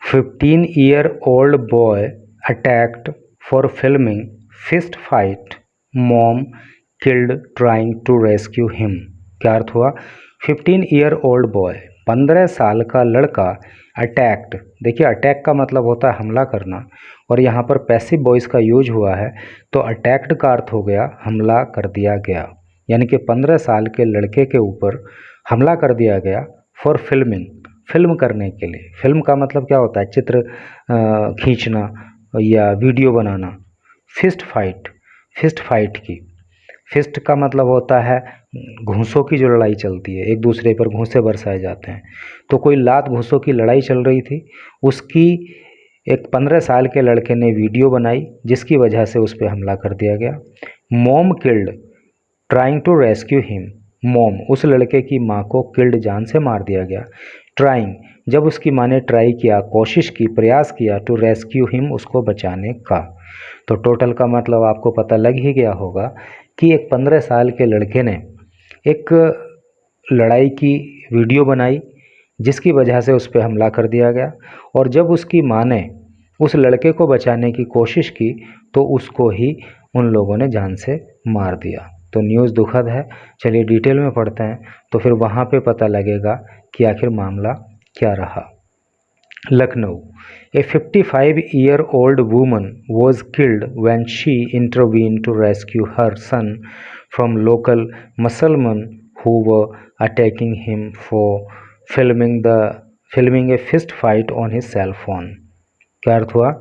15-year-old boy attacked for filming fist fight, mom killed trying to rescue him। क्या अर्थ हुआ? 15-year-old boy, 15 साल का लड़का अटैक्ड, देखिए अटैक का मतलब होता है हमला करना, और यहाँ पर पैसिव वॉइस का यूज हुआ है, तो अटैक्ड का अर्थ हो गया हमला कर दिया गया, यानी कि 15 साल के लड़के के ऊपर हमला कर दिया गया फॉर फिल्मिंग, फिल्म करने के लिए। फिल्म का मतलब क्या होता है? चित्र खींचना या वीडियो बनाना। फिस्ट फाइट, फिस्ट फाइट की, फिस्ट का मतलब होता है घूंसों की जो लड़ाई चलती है, एक दूसरे पर घूंसे बरसाए जाते हैं, तो कोई लात घूंसों की लड़ाई चल रही थी, उसकी एक 15 साल के लड़के ने वीडियो बनाई जिसकी वजह से उस पर हमला कर दिया गया। Mom killed trying to rescue him, mom उस लड़के की माँ को किल्ड जान से मार दिया गया। ट्राइंग जब उसकी माँ ने ट्राई किया, कोशिश की, प्रयास किया, टू रेस्क्यू हिम उसको बचाने का। तो टोटल का मतलब आपको पता लग ही गया होगा कि एक 15 साल के लड़के ने एक लड़ाई की वीडियो बनाई जिसकी वजह से उस पर हमला कर दिया गया, और जब उसकी माँ ने उस लड़के को बचाने की कोशिश की तो उसको ही उन लोगों ने जान से मार दिया। तो न्यूज़ दुखद है। चलिए डिटेल में पढ़ते हैं तो फिर वहाँ पे पता लगेगा कि आखिर मामला क्या रहा। लखनऊ, ए 55-year-old woman was killed when she intervened to rescue her son from local Muslims who were attacking him for filming a fist fight on his cell phone। क्या अर्थ हुआ?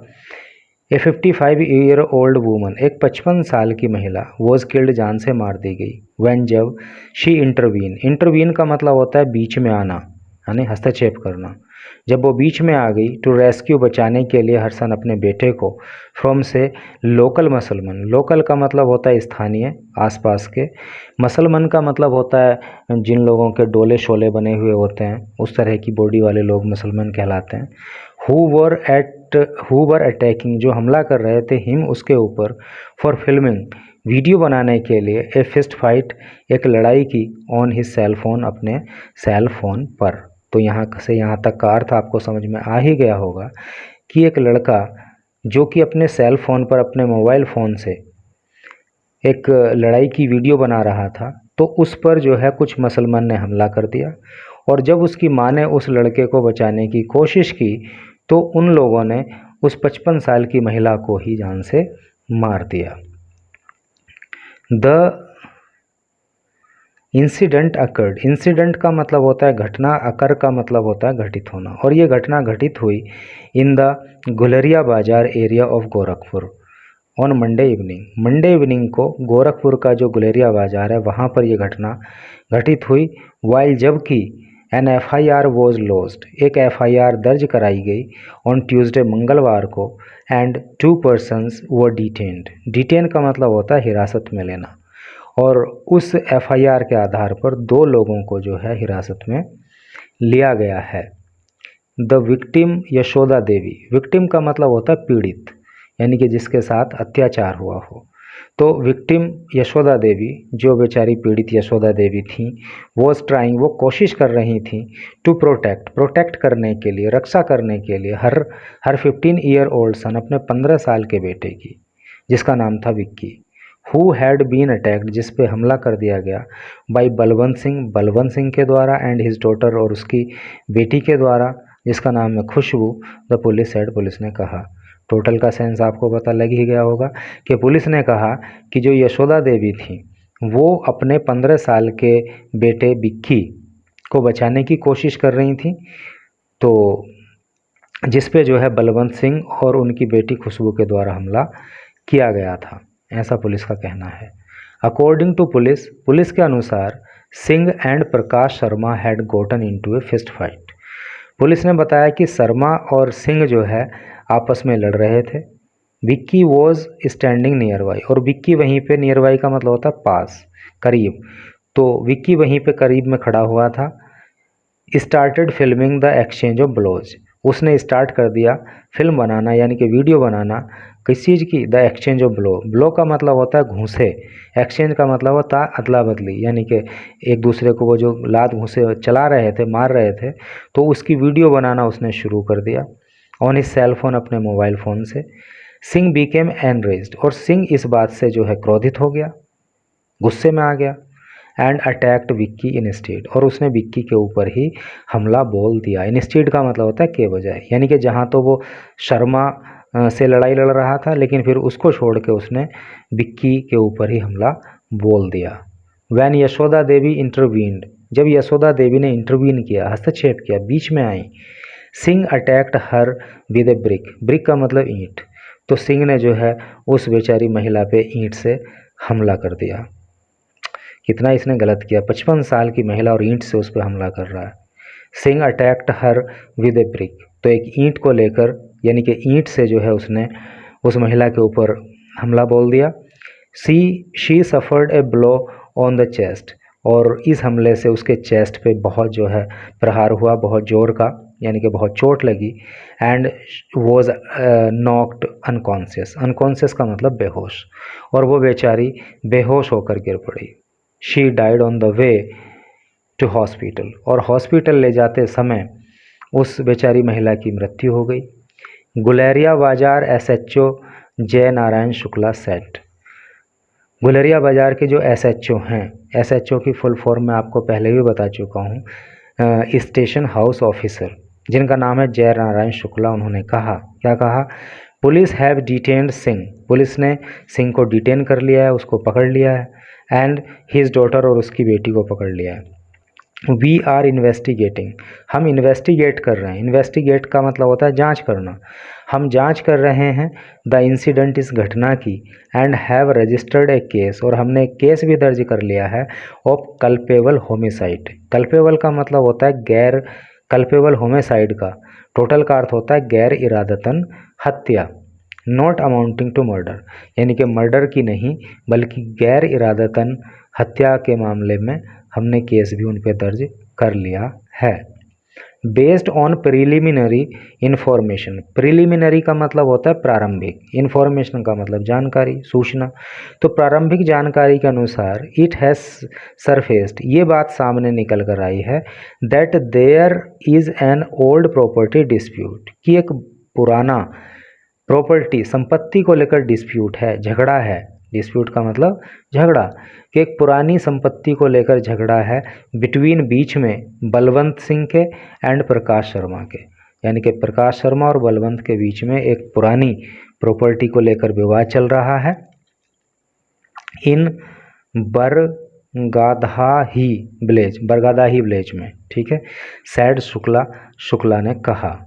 ए 55-year-old woman, एक 55 साल की महिला, वॉज किल्ड जान से मार दी गई, व्हेन जब, शी इंटरवीन, इंटरवीन का मतलब होता है बीच में आना, यानी हस्तक्षेप करना, जब वो बीच में आ गई, टू रेस्क्यू बचाने के लिए हर सन अपने बेटे को, फ्रॉम से लोकल मुसलमान, लोकल का मतलब होता है स्थानीय, आसपास के, मुसलमान का मतलब होता है जिन लोगों के डोले शोले बने हुए होते हैं, उस तरह की बॉडी वाले लोग मुसलमान कहलाते हैं। हु वर अटैकिंग, जो हमला कर रहे थे, हिम उसके ऊपर, फॉर फिल्मिंग वीडियो बनाने के लिए, ए फिस्ट फाइट एक लड़ाई की, ऑन हिज सेल फोन अपने सेल फोन पर। तो यहाँ से यहाँ तक का अर्थ आपको समझ में आ ही गया होगा कि एक लड़का जो कि अपने सेल फोन पर, अपने मोबाइल फ़ोन से एक लड़ाई की वीडियो बना रहा था, तो उस पर जो है कुछ मुसलमान ने हमला कर दिया, और जब उसकी माँ ने उस लड़के को बचाने की कोशिश की तो उन लोगों ने उस 55 साल की महिला को ही जान से मार दिया। द इंसिडेंट अकर्ड, इंसिडेंट का मतलब होता है घटना, अकर का मतलब होता है घटित होना, और ये घटना घटित हुई इन द गुलरिया बाजार area of Gorakhpur on Monday evening, Monday evening को गोरखपुर का जो गुलेरिया बाजार है वहाँ पर यह घटना घटित हुई। वाइल जबकि एन FIR वॉज लॉज्ड, एक FIR दर्ज कराई गई ऑन ट्यूसडे मंगलवार को, and 2 persons were detained, detain का मतलब होता है हिरासत में लेना, और उस FIR के आधार पर 2 लोगों को जो है हिरासत में लिया गया है। The victim Yashoda Devi, victim का मतलब होता है पीड़ित, यानी कि जिसके साथ अत्याचार हुआ हो, तो विक्टिम यशोदा देवी, जो बेचारी पीड़ित यशोदा देवी थी, वॉज ट्राइंग, वो कोशिश कर रही थी, टू प्रोटेक्ट, प्रोटेक्ट करने के लिए, रक्षा करने के लिए, हर 15-year-old सन, अपने 15 साल के बेटे की, जिसका नाम था Vicky, who had been attacked, जिस पे हमला कर दिया गया, बाई बलवंत सिंह, बलवंत सिंह के द्वारा, एंड हिज डॉटर, और उसकी बेटी के द्वारा, जिसका नाम है खुशबू। द पुलिस सेड, पुलिस ने कहा। टोटल का सेंस आपको पता लग ही गया होगा कि पुलिस ने कहा कि जो यशोदा देवी थी वो अपने 15 साल के बेटे विक्की को बचाने की कोशिश कर रही थी, तो जिस पे जो है बलवंत सिंह और उनकी बेटी खुशबू के द्वारा हमला किया गया था, ऐसा पुलिस का कहना है। अकॉर्डिंग टू पुलिस, पुलिस के अनुसार Singh and Prakash Sharma had gotten into a fist fight, police ने बताया कि शर्मा और सिंह जो है आपस में लड़ रहे थे। Vicky was standing near by, और विक्की वहीं पे, नियर बाई का मतलब होता है पास, करीब, तो विक्की वहीं पे करीब में खड़ा हुआ था। Started filming the exchange of blows, उसने स्टार्ट कर दिया फिल्म बनाना, यानी कि वीडियो बनाना, किस चीज़ की? The exchange of blow, blow का मतलब होता है घूंसे, एक्सचेंज का मतलब होता है अदला बदली, यानी कि एक दूसरे को वो जो लात घूंसे चला रहे थे, मार रहे थे, तो उसकी वीडियो बनाना उसने शुरू कर दिया। ऑन हिज सेल फोन, अपने मोबाइल फ़ोन से। सिंह बीकेम एनरेज्ड, और सिंह इस बात से जो है क्रोधित हो गया, गुस्से में आ गया। एंड अटैक्ड विक्की इंस्टेड, और उसने विक्की के ऊपर ही हमला बोल दिया। इंस्टेड का मतलब होता है के बजाय, यानी कि जहाँ तो वो शर्मा से लड़ाई लड़ रहा था, लेकिन फिर उसको छोड़ के उसने विक्की के ऊपर ही हमला बोल दिया। वैन यशोदा देवी इंटरवीन्ड, जब यशोदा देवी ने इंटरवीन किया, हस्तक्षेप किया, बीच में आई। Singh attacked her with a brick, brick का मतलब ईंट, तो सिंह ने जो है उस बेचारी महिला पे ईंट से हमला कर दिया। कितना इसने गलत किया, 55 साल की महिला और ईंट से उस पर हमला कर रहा है। Singh attacked her with a brick, तो एक ईंट को लेकर, यानी कि ईंट से जो है उसने उस महिला के ऊपर हमला बोल दिया। She suffered a blow on the chest, और इस हमले से उसके चेस्ट पे बहुत जो है प्रहार हुआ, बहुत जोर का, यानी कि बहुत चोट लगी। And was knocked unconscious, unconscious का मतलब बेहोश, और वो बेचारी बेहोश होकर गिर पड़ी। She died on the way to hospital, और हॉस्पिटल ले जाते समय उस बेचारी महिला की मृत्यु हो गई। गुलेरिया बाजार SHO जय नारायण शुक्ला सेट, गुलेरिया बाज़ार के जो SHO हैं, SHO की फुल फॉर्म मैं आपको पहले भी बता चुका हूँ, स्टेशन हाउस ऑफिसर, जिनका नाम है जय नारायण शुक्ला, उन्होंने कहा, क्या कहा, police have detained Singh, police ने सिंह को डिटेन कर लिया है, उसको पकड़ लिया है। एंड हिज डॉटर, और उसकी बेटी को पकड़ लिया है। वी आर इन्वेस्टिगेटिंग, हम इन्वेस्टिगेट कर रहे हैं, इन्वेस्टिगेट का मतलब होता है जांच करना, हम जांच कर रहे हैं द इंसिडेंट, इस घटना की। And have registered A case, और हमने एक केस भी दर्ज कर लिया है ऑफ कल्पेबल होमिसाइड। कल्पेबल का मतलब होता है गैर, कल्पेबल होमिसाइड का टोटल का अर्थ होता है गैर इरादतन हत्या, नॉट अमाउंटिंग टू मर्डर, यानी कि मर्डर की नहीं बल्कि गैर इरादतन हत्या के मामले में हमने केस भी उन पर दर्ज कर लिया है। Based on preliminary information, preliminary का मतलब होता है प्रारंभिक, इन्फॉर्मेशन का मतलब जानकारी, सूचना, तो प्रारंभिक जानकारी के अनुसार इट हैज़ सरफेस्ड, ये बात सामने निकल कर आई है, that there is an old property dispute, कि एक पुराना प्रॉपर्टी, संपत्ति को लेकर डिस्प्यूट है, झगड़ा है, डिस्प्यूट का मतलब झगड़ा, कि एक पुरानी संपत्ति को लेकर झगड़ा है, बिटवीन, बीच में, बलवंत सिंह के एंड प्रकाश शर्मा के, यानी कि प्रकाश शर्मा और बलवंत के बीच में एक पुरानी प्रॉपर्टी को लेकर विवाद चल रहा है। इन बरगादाही विलेज, बरगादाही विलेज में, ठीक है, सैड शुक्ला ने कहा।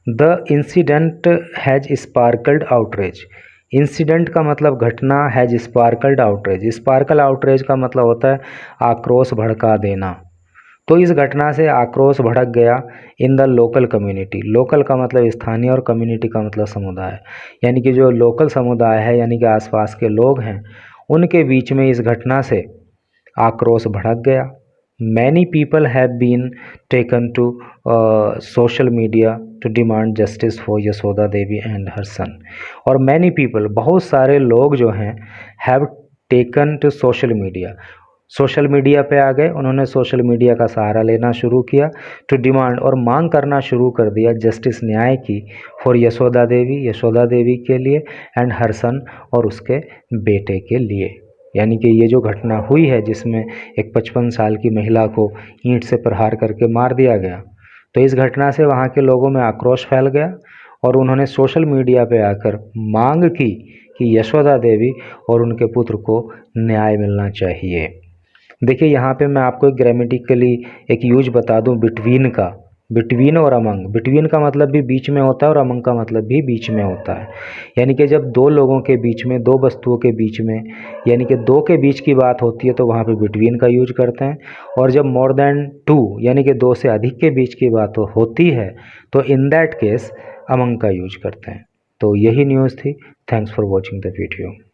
The incident has sparkled outrage, incident का मतलब घटना, has sparkled outrage, sparkle outrage का मतलब होता है आक्रोश भड़का देना, तो इस घटना से आक्रोश भड़क गया in the local community, local का मतलब स्थानीय और कम्युनिटी का मतलब समुदाय, यानी कि जो लोकल समुदाय है, यानी कि आसपास के लोग हैं, उनके बीच में इस घटना से आक्रोश भड़क गया। Many people have been taken to social media to demand justice for Yashoda Devi and her son, और मैनी पीपल, बहुत सारे लोग जो हैं, have taken to social media, social media पे आ गए, उन्होंने सोशल मीडिया का सहारा लेना शुरू किया, टू डिमांड, और मांग करना शुरू कर दिया, जस्टिस, न्याय की, फॉर यशोदा देवी के लिए, एंड हर सन, और उसके बेटे के लिए, यानी कि ये जो घटना हुई है जिसमें एक 55 साल की महिला को ईंट से प्रहार करके मार दिया गया, तो इस घटना से वहाँ के लोगों में आक्रोश फैल गया और उन्होंने सोशल मीडिया पे आकर मांग की कि यशोदा देवी और उनके पुत्र को न्याय मिलना चाहिए। देखिए यहाँ पे मैं आपको एक ग्रामेटिकली एक यूज बता दूं बिटवीन का, बिटवीन और अमंग, बिटवीन का मतलब भी बीच में होता है और अमंग का मतलब भी बीच में होता है, यानी कि जब दो लोगों के बीच में, दो वस्तुओं के बीच में, यानी कि दो के बीच की बात होती है तो वहाँ पे बिटवीन का यूज करते हैं, और जब मोर देन टू यानी कि दो से अधिक के बीच की बात होती है तो इन दैट केस अमंग का यूज करते हैं। तो यही न्यूज़ थी। Thanks for watching the video.